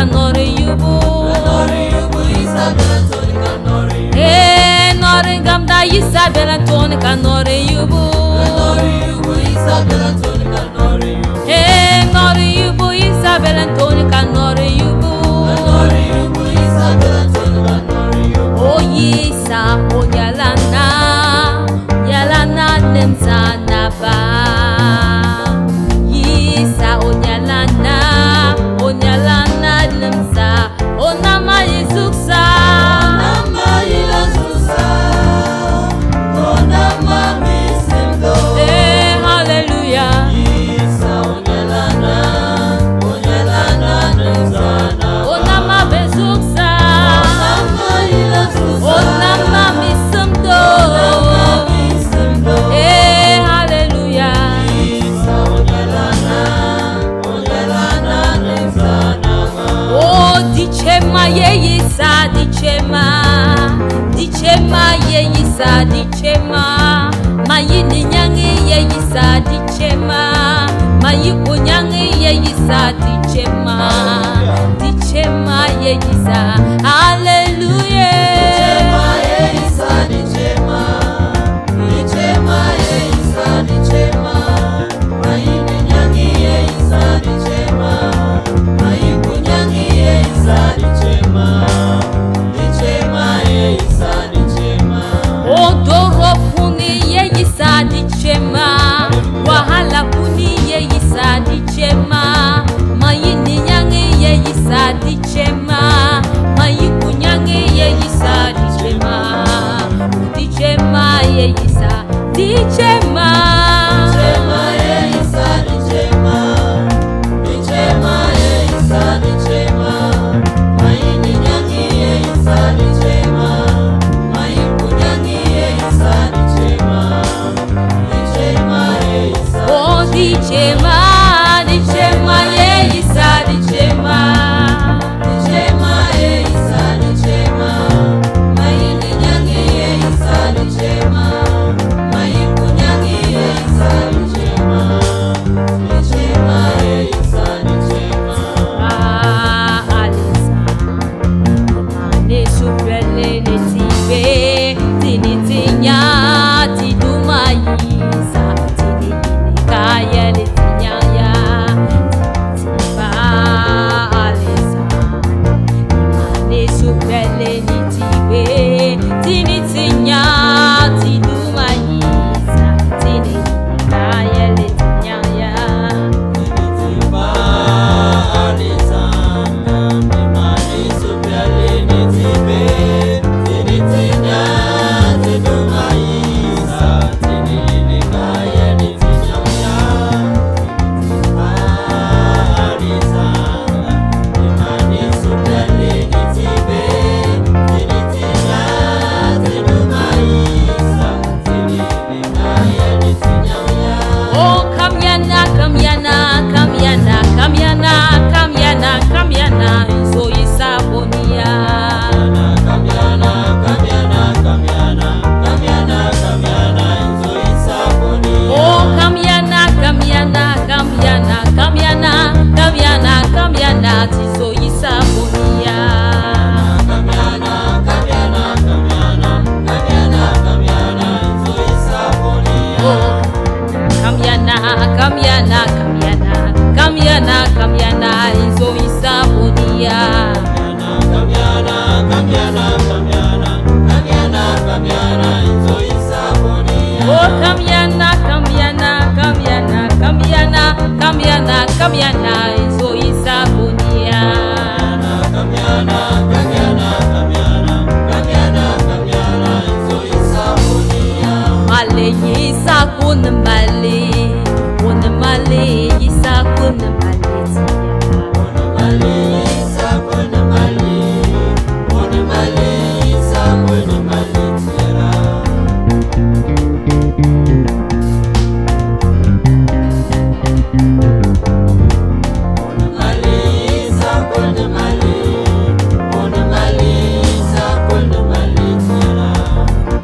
kanori yubu nori gamda Isabella toni kanori yubu nori yubu Isabella toni kanori yubu oh yisa oh yalana nemzana ba yisa oh yalana nemza onama yizuksa hallelujah onama bezuksa onama misemdo hallelujah oh dichema yeyisa dichema yeyisa dichema mayini nyangi yeyisa dichema mayiku nyangi yeyisa dichema yeyisa hallelujah mayini nyangi yeyisa dichema mayiku nyangi yeyisa dichema odoro puni yeyisa dichema wahala puni yeyisa dichema mayini nyangi yeyisa dichema mayiku nyangi yeyisa dichema yeyisa dichema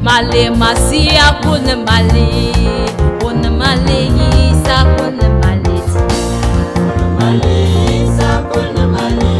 male masia kun male un male isa kun male male isa kun male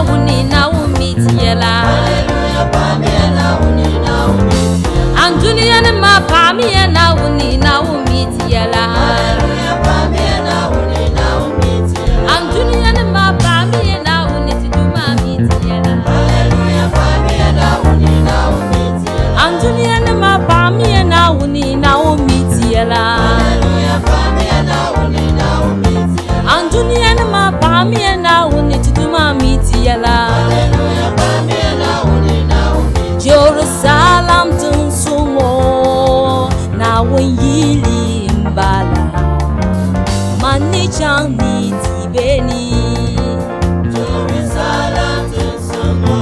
wuni na umitiela. Hallelujah, pamie na uni na umitiela. Andunia ne ma pamie na wuni na umitiela. Hallelujah, pamie na uni na umitiela. Andunia ne ma pamie na wuni tiduma mitiela. Hallelujah, pamie na uni na umitiela. Andunia ne ma pamie na wuni na umitiela. Hallelujah, pamie na uni na umitiela. Andunia ne ma pamie na wuni tiduma mitiela. Hallelujah, pamie na uni na umitiela. Jerusalem tunsumo na wonyili mbala manichang ni tibeni. Jerusalem tunsumo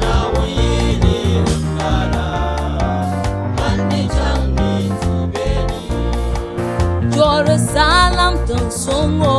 na wonyili mbala manichang ni tibeni. Jerusalem tunsumo